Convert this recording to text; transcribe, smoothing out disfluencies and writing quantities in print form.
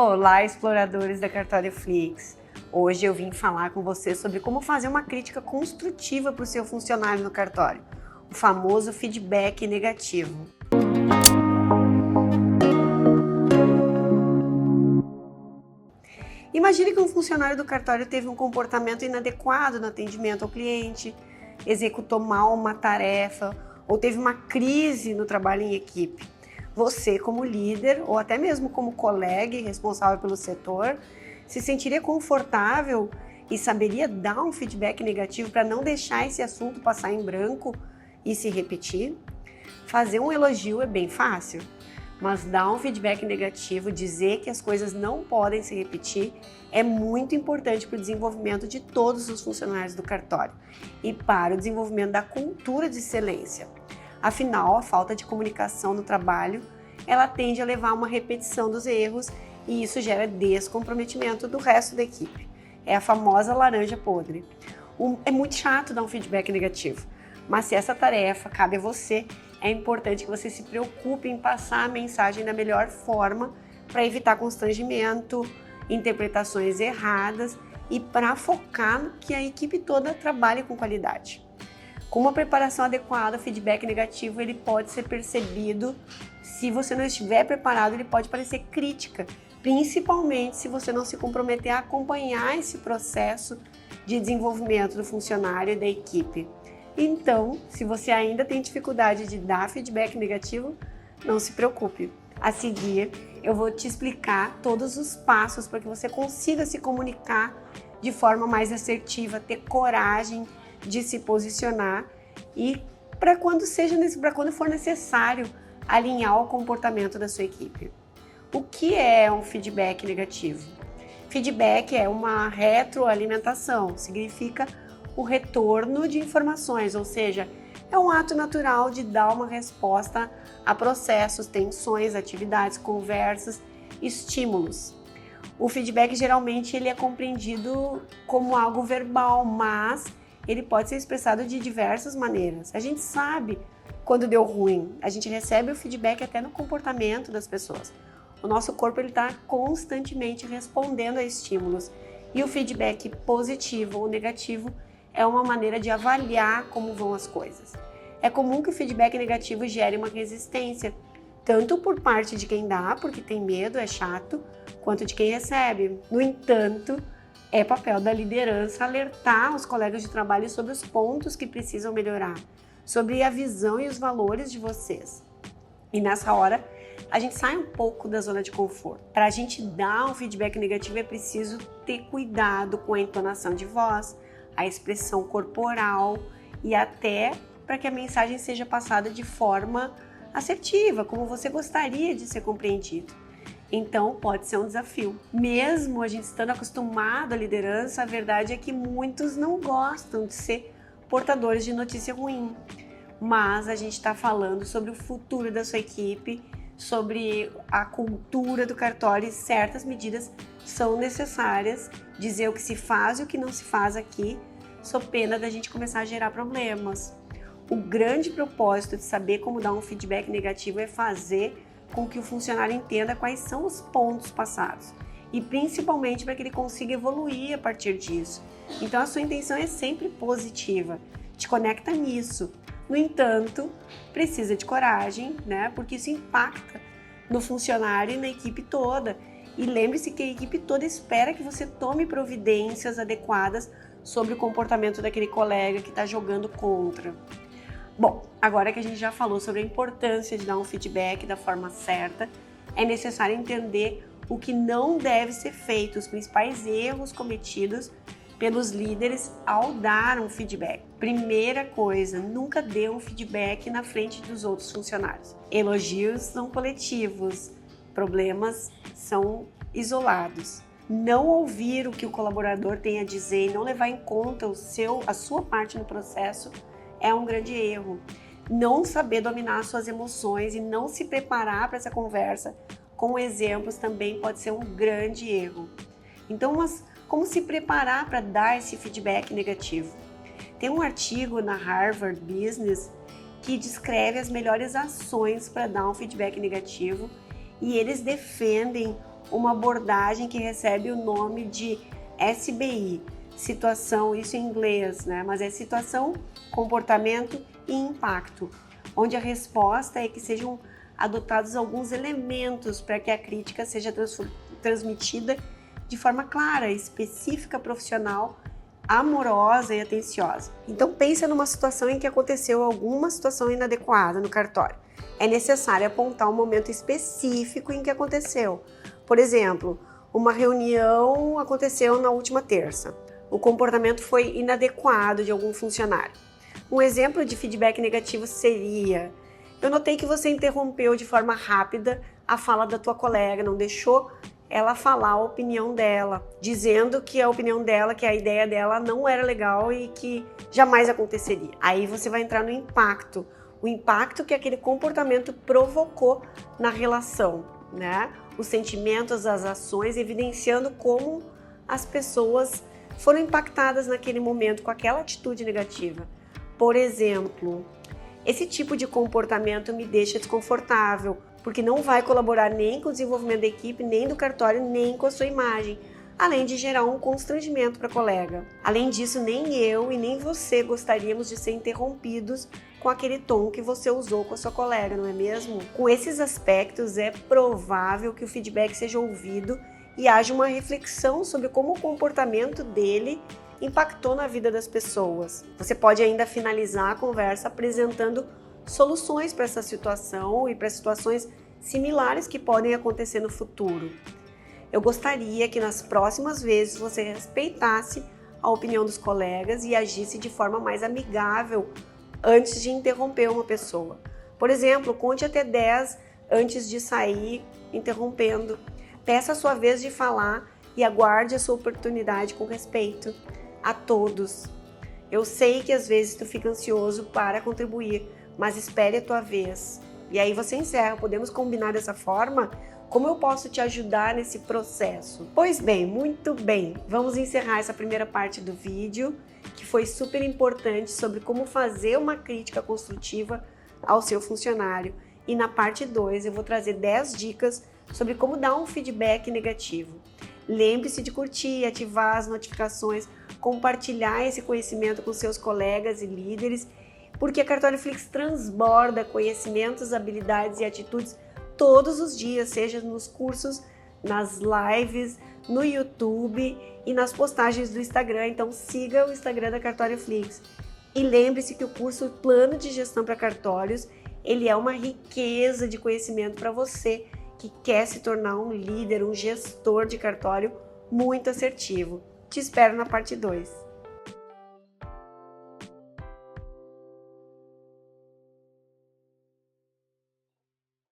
Olá, exploradores da Cartórioflix! Hoje eu vim falar com você sobre como fazer uma crítica construtiva para o seu funcionário no cartório, o famoso feedback negativo. Imagine que um funcionário do cartório teve um comportamento inadequado no atendimento ao cliente, executou mal uma tarefa ou teve uma crise no trabalho em equipe. Você, como líder ou até mesmo como colega e responsável pelo setor, se sentiria confortável e saberia dar um feedback negativo para não deixar esse assunto passar em branco e se repetir? Fazer um elogio é bem fácil, mas dar um feedback negativo, dizer que as coisas não podem se repetir, é muito importante para o desenvolvimento de todos os funcionários do cartório e para o desenvolvimento da cultura de excelência. Afinal, a falta de comunicação no trabalho, ela tende a levar a uma repetição dos erros e isso gera descomprometimento do resto da equipe. É a famosa laranja podre. É muito chato dar um feedback negativo, mas se essa tarefa cabe a você, é importante que você se preocupe em passar a mensagem da melhor forma para evitar constrangimento, interpretações erradas e para focar no que a equipe toda trabalhe com qualidade. Com uma preparação adequada, o feedback negativo ele pode ser percebido. Se você não estiver preparado, ele pode parecer crítica, principalmente se você não se comprometer a acompanhar esse processo de desenvolvimento do funcionário e da equipe. Então, se você ainda tem dificuldade de dar feedback negativo, não se preocupe. A seguir, eu vou te explicar todos os passos para que você consiga se comunicar de forma mais assertiva, ter coragem de se posicionar e para quando for necessário alinhar o comportamento da sua equipe. O que é um feedback negativo? Feedback é uma retroalimentação, significa o retorno de informações, ou seja, é um ato natural de dar uma resposta a processos, tensões, atividades, conversas, estímulos. O feedback geralmente ele é compreendido como algo verbal, mas ele pode ser expressado de diversas maneiras. A gente sabe quando deu ruim, a gente recebe o feedback até no comportamento das pessoas. O nosso corpo está constantemente respondendo a estímulos e o feedback positivo ou negativo é uma maneira de avaliar como vão as coisas. É comum que o feedback negativo gere uma resistência, tanto por parte de quem dá, porque tem medo, é chato, quanto de quem recebe. No entanto, é papel da liderança alertar os colegas de trabalho sobre os pontos que precisam melhorar, sobre a visão e os valores de vocês. E nessa hora, a gente sai um pouco da zona de conforto. Para a gente dar um feedback negativo, é preciso ter cuidado com a entonação de voz, a expressão corporal e até para que a mensagem seja passada de forma assertiva, como você gostaria de ser compreendido. Então, pode ser um desafio. Mesmo a gente estando acostumado à liderança, a verdade é que muitos não gostam de ser portadores de notícia ruim. Mas a gente está falando sobre o futuro da sua equipe, sobre a cultura do cartório e certas medidas são necessárias. Dizer o que se faz e o que não se faz aqui, sob pena da gente começar a gerar problemas. O grande propósito de saber como dar um feedback negativo é fazer com que o funcionário entenda quais são os pontos passados e principalmente para que ele consiga evoluir a partir disso. Então a sua intenção é sempre positiva, te conecta nisso. No entanto, precisa de coragem, né? Porque isso impacta no funcionário e na equipe toda. E lembre-se que a equipe toda espera que você tome providências adequadas sobre o comportamento daquele colega que está jogando contra. Bom, agora que a gente já falou sobre a importância de dar um feedback da forma certa, é necessário entender o que não deve ser feito, os principais erros cometidos pelos líderes ao dar um feedback. Primeira coisa, nunca dê um feedback na frente dos outros funcionários. Elogios são coletivos, problemas são isolados. Não ouvir o que o colaborador tem a dizer e não levar em conta a sua parte no processo é um grande erro. Não saber dominar suas emoções e não se preparar para essa conversa com exemplos também pode ser um grande erro. Então, como se preparar para dar esse feedback negativo? Tem um artigo na Harvard Business que descreve as melhores ações para dar um feedback negativo e eles defendem uma abordagem que recebe o nome de SBI, situação, isso em inglês, né? Mas é situação, comportamento e impacto, onde a resposta é que sejam adotados alguns elementos para que a crítica seja transmitida de forma clara, específica, profissional, amorosa e atenciosa. Então pensa numa situação em que aconteceu alguma situação inadequada no cartório. É necessário apontar um momento específico em que aconteceu. Por exemplo, uma reunião aconteceu na última terça. O comportamento foi inadequado de algum funcionário. Um exemplo de feedback negativo seria: eu notei que você interrompeu de forma rápida a fala da tua colega, não deixou ela falar a opinião dela, dizendo que a opinião dela, que a ideia dela não era legal e que jamais aconteceria. Aí você vai entrar no impacto, o impacto que aquele comportamento provocou na relação, né? Os sentimentos, as ações, evidenciando como as pessoas foram impactadas naquele momento com aquela atitude negativa. Por exemplo, esse tipo de comportamento me deixa desconfortável, porque não vai colaborar nem com o desenvolvimento da equipe, nem do cartório, nem com a sua imagem, além de gerar um constrangimento para a colega. Além disso, nem eu e nem você gostaríamos de ser interrompidos com aquele tom que você usou com a sua colega, não é mesmo? Com esses aspectos, é provável que o feedback seja ouvido e haja uma reflexão sobre como o comportamento dele impactou na vida das pessoas. Você pode ainda finalizar a conversa apresentando soluções para essa situação e para situações similares que podem acontecer no futuro. Eu gostaria que nas próximas vezes você respeitasse a opinião dos colegas e agisse de forma mais amigável antes de interromper uma pessoa. Por exemplo, conte até 10 antes de sair interrompendo. Peça a sua vez de falar e aguarde a sua oportunidade com respeito a todos. Eu sei que às vezes tu fica ansioso para contribuir, mas espere a tua vez. E aí você encerra. Podemos combinar dessa forma? Como eu posso te ajudar nesse processo? Pois bem, muito bem. Vamos encerrar essa primeira parte do vídeo, que foi super importante, sobre como fazer uma crítica construtiva ao seu funcionário. E na parte 2 eu vou trazer 10 dicas sobre como dar um feedback negativo. Lembre-se de curtir, ativar as notificações, compartilhar esse conhecimento com seus colegas e líderes, porque a Cartório Flix transborda conhecimentos, habilidades e atitudes todos os dias, seja nos cursos, nas lives, no YouTube e nas postagens do Instagram. Então siga o Instagram da Cartório Flix. E lembre-se que o curso Plano de Gestão para Cartórios, ele é uma riqueza de conhecimento para você que quer se tornar um líder, um gestor de cartório muito assertivo. Te espero na parte 2.